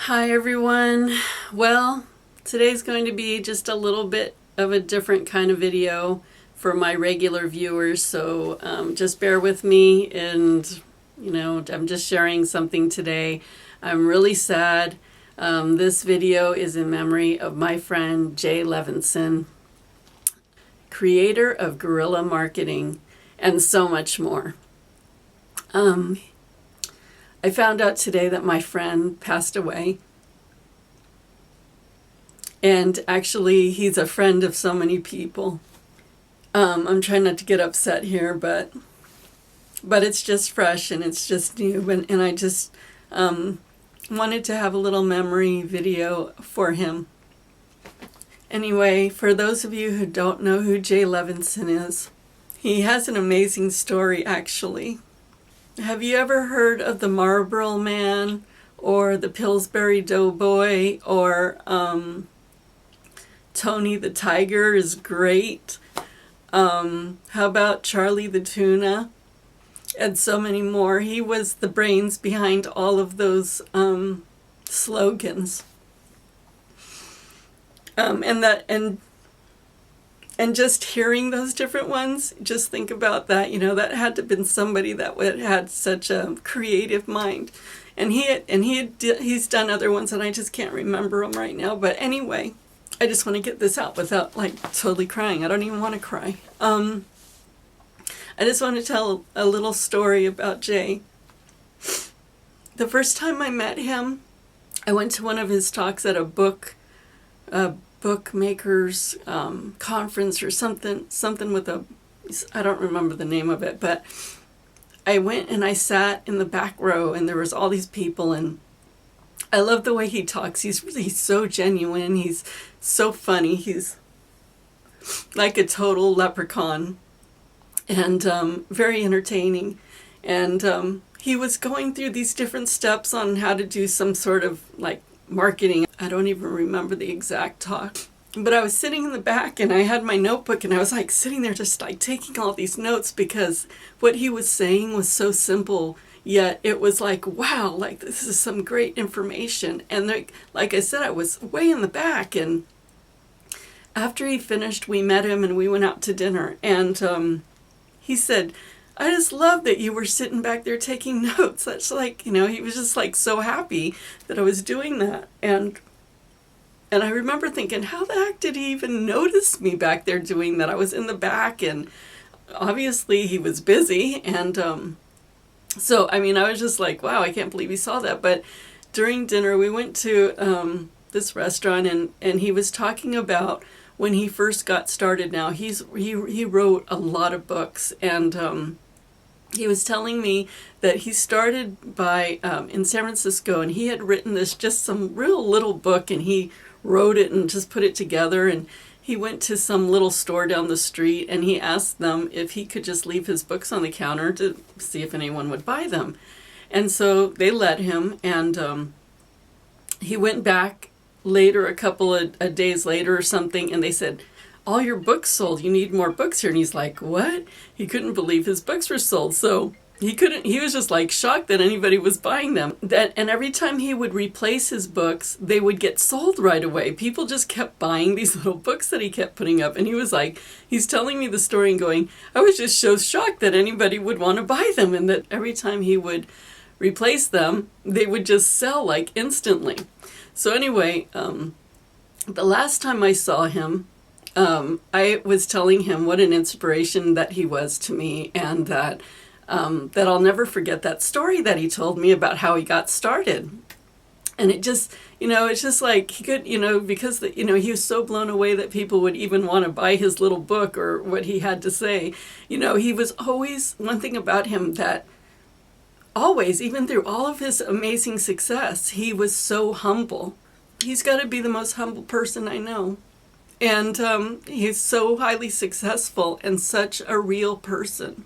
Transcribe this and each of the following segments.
Hi everyone. Well, today's going to be just a little bit of a different kind of video for my regular viewers, so just bear with me. And I'm just sharing something today. I'm really sad. This video is in memory of my friend Jay Levinson, creator of Guerrilla marketing and so much more. I found out today that my friend passed away. And actually, he's a friend of so many people. I'm trying not to get upset here, but it's just fresh and it's just new. And I just wanted to have a little memory video for him. Anyway, for those of you who don't know who Jay Levinson is, he has an amazing story, actually. Have you ever heard of the Marlboro Man or the Pillsbury Doughboy or Tony the Tiger is great? How about Charlie the Tuna? And so many more. He was the brains behind all of those slogans. And just hearing those different ones, just think about that. That had to have been somebody that had such a creative mind. And he's done other ones, and I just can't remember them right now. But anyway, I just want to get this out without totally crying. I don't even want to cry. I just want to tell a little story about Jay. The first time I met him, I went to one of his talks at a bookmakers conference or something with I don't remember the name of it, but I went and I sat in the back row, and there was all these people, and I love the way he talks. He's so genuine. He's so funny. He's like a total leprechaun, and very entertaining. And he was going through these different steps on how to do some sort of marketing. I don't even remember the exact talk. But I was sitting in the back, and I had my notebook, and I was sitting there just taking all these notes, because what he was saying was so simple, yet it was wow, this is some great information. And like I said, I was way in the back, and after he finished, we met him and we went out to dinner, and he said, I just love that you were sitting back there taking notes. That's he was just so happy that I was doing that. And I remember thinking, how the heck did he even notice me back there doing that? I was in the back, and obviously he was busy. And so, I was just wow, I can't believe he saw that. But during dinner, we went to this restaurant, and he was talking about when he first got started. Now, he wrote a lot of books, and he was telling me that he started by in San Francisco, and he had written just some real little book, and he wrote it and just put it together. And he went to some little store down the street, and he asked them if he could just leave his books on the counter to see if anyone would buy them. And so they let him, and he went back later, a couple of days later or something, and they said, all your books sold, you need more books here. And he's like, what? He couldn't believe his books were sold. So he was just shocked that anybody was buying them. And every time he would replace his books, they would get sold right away. People just kept buying these little books that he kept putting up. And he was he's telling me the story and going, I was just so shocked that anybody would want to buy them, and that every time he would replace them, they would just sell instantly. So anyway, the last time I saw him, I was telling him what an inspiration that he was to me, and that I'll never forget that story that he told me about how he got started. And it just, it's just he could, because he was so blown away that people would even want to buy his little book or what he had to say. He was always, one thing about him that always, even through all of his amazing success, he was so humble. He's got to be the most humble person I know. And he's so highly successful and such a real person.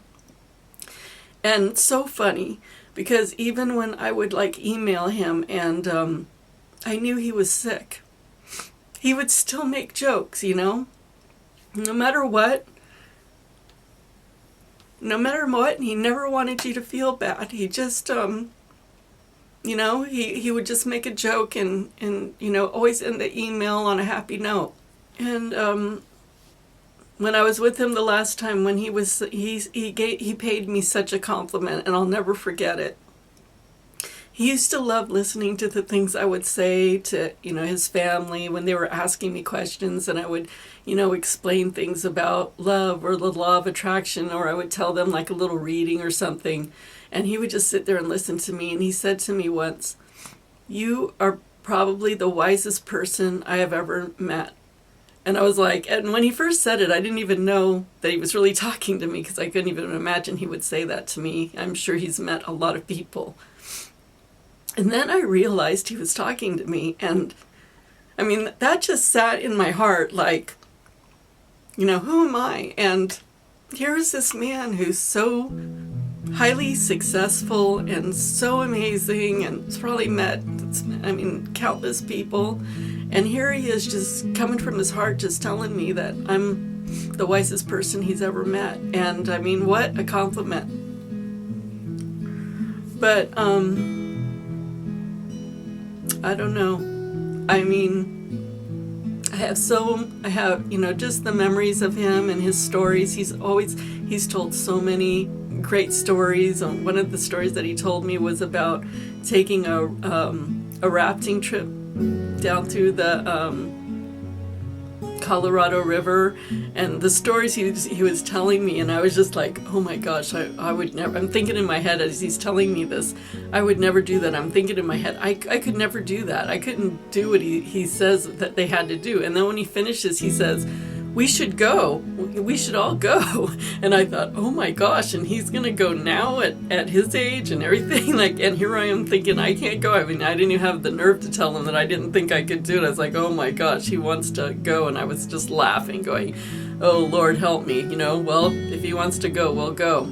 And so funny, because even when I would email him and I knew he was sick, he would still make jokes, no matter what. No matter what, he never wanted you to feel bad. He just he would just make a joke and always end the email on a happy note. And when I was with him the last time, when he paid me such a compliment, and I'll never forget it. He used to love listening to the things I would say to, his family when they were asking me questions, and I would, explain things about love or the law of attraction, or I would tell them like a little reading or something, and he would just sit there and listen to me. And he said to me once, "You are probably the wisest person I have ever met." And I was like, and when he first said it, I didn't even know that he was really talking to me, because I couldn't even imagine he would say that to me. I'm sure he's met a lot of people. And then I realized he was talking to me, and that just sat in my heart like, who am I? And here's this man who's so highly successful and so amazing, and has probably met, countless people. And here he is, just coming from his heart, just telling me that I'm the wisest person he's ever met. And what a compliment. But, I don't know. I have just the memories of him and his stories. He's told so many great stories. One of the stories that he told me was about taking a rafting trip down through the Colorado River, and the stories he was telling me, and I was just like, oh my gosh, I would never. I'm thinking in my head as he's telling me this, I would never do that. I'm thinking in my head, I could never do that. I couldn't do what he says that they had to do. And then when he finishes, he says, "We should go. We should all go." And I thought, oh my gosh, and he's gonna go now at his age and everything. And here I am thinking I can't go. I didn't even have the nerve to tell him that I didn't think I could do it. I was like, oh my gosh, he wants to go. And I was just laughing, going, oh Lord, help me. Well, if he wants to go, we'll go.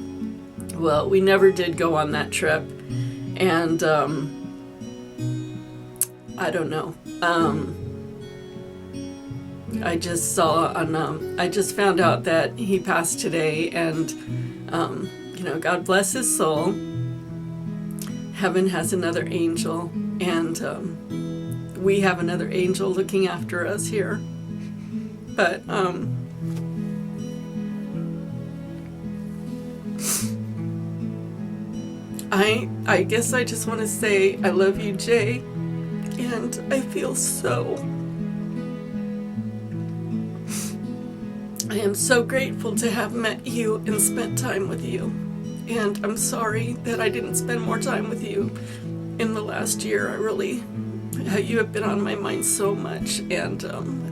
Well, we never did go on that trip. And I don't know. I just I just found out that he passed today, and, God bless his soul. Heaven has another angel, and we have another angel looking after us here. But, I guess I just want to say I love you, Jay, and I feel I am so grateful to have met you and spent time with you. And I'm sorry that I didn't spend more time with you in the last year. You have been on my mind so much. And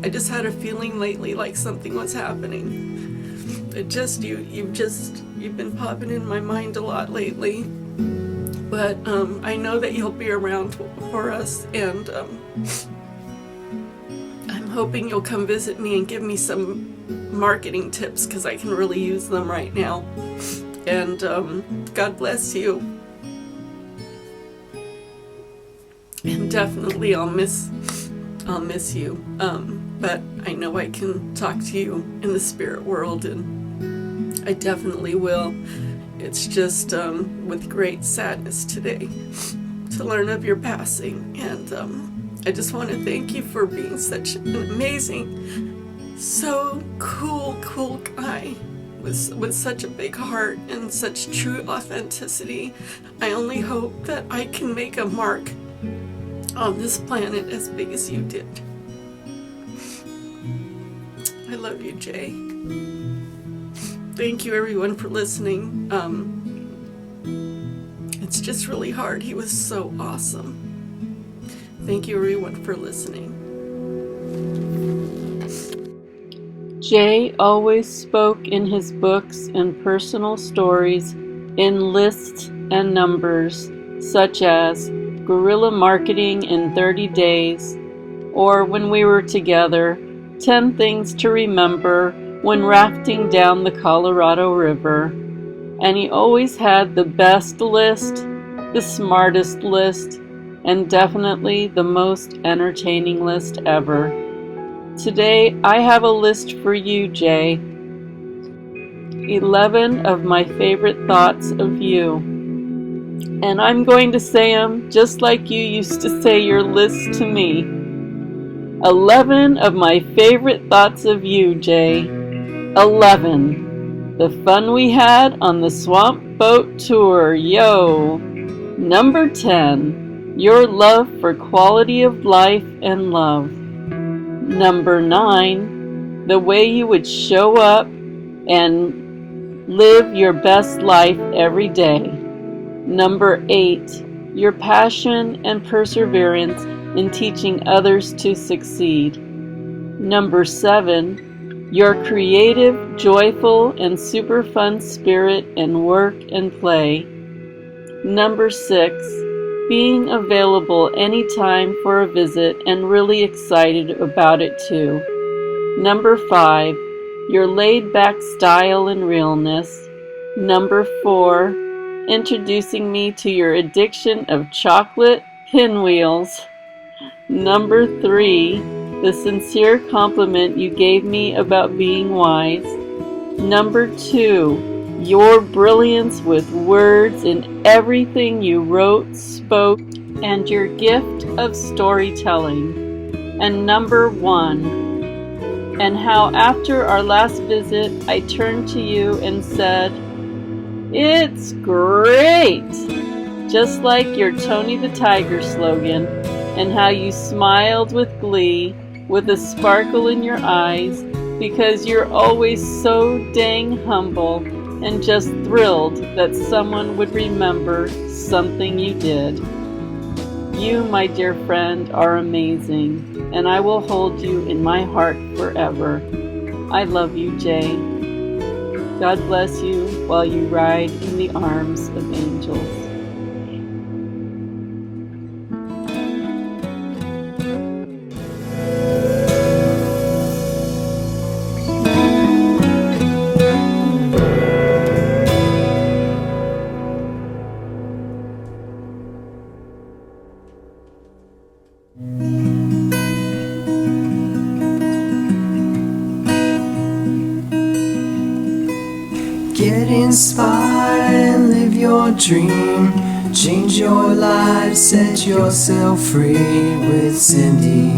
I just had a feeling lately like something was happening. You've been popping in my mind a lot lately. But I know that you'll be around for us. And I'm hoping you'll come visit me and give me some marketing tips, because I can really use them right now. And God bless you. And definitely I'll miss you. But I know I can talk to you in the spirit world, and I definitely will. It's just with great sadness today to learn of your passing. And I just want to thank you for being such an amazing, so cool guy with such a big heart and such true authenticity. I only hope that I can make a mark on this planet as big as you did. I love you, Jay. Thank you, everyone, for listening. It's just really hard. He was so awesome. Thank you, everyone, for listening. Jay always spoke in his books and personal stories in lists and numbers, such as Guerrilla Marketing in 30 Days, or when we were together, 10 Things to Remember when Rafting Down the Colorado River. And he always had the best list, the smartest list, and definitely the most entertaining list ever. Today, I have a list for you, Jay. 11 of my favorite thoughts of you. And I'm going to say them just like you used to say your list to me. 11 of my favorite thoughts of you, Jay. 11. The fun we had on the swamp boat tour, yo. Number 10. Your love for quality of life and love. Number 9. The way you would show up and live your best life every day. Number 8. Your passion and perseverance in teaching others to succeed. Number 7. Your creative, joyful, and super fun spirit in work and play. Number 6. Being available anytime for a visit and really excited about it too. Number 5. Your laid-back style and realness. Number 4. Introducing me to your addiction of chocolate pinwheels. Number 3. The sincere compliment you gave me about being wise. Number 2. Your brilliance with words in everything you wrote, spoke, and your gift of storytelling. And number 1. And how after our last visit I turned to you and said, "It's great!" Just like your Tony the Tiger slogan, and how you smiled with glee, with a sparkle in your eyes, because you're always so dang humble and just thrilled that someone would remember something you did. You, my dear friend, are amazing, and I will hold you in my heart forever. I love you, Jay. God bless you while you ride in the arms of angels. Get inspired and live your dream. Change your life, set yourself free with Cindy.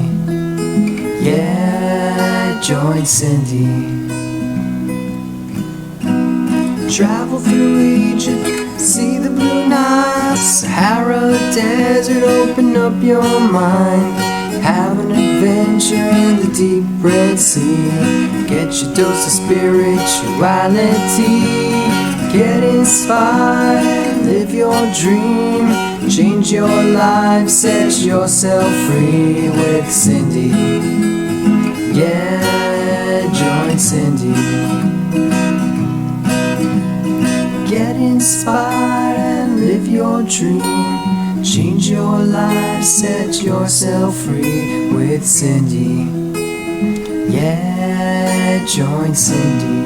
Yeah, join Cindy. Travel through Egypt, see the blue Nile, Sahara Desert, open up your mind. Have an adventure in the deep Red Sea. Get your dose of spirituality. Get inspired, live your dream. Change your life, set yourself free with Cindy. Yeah, join Cindy. Get inspired and live your dream. Change your life, set yourself free with Cindy. Yeah, join Cindy.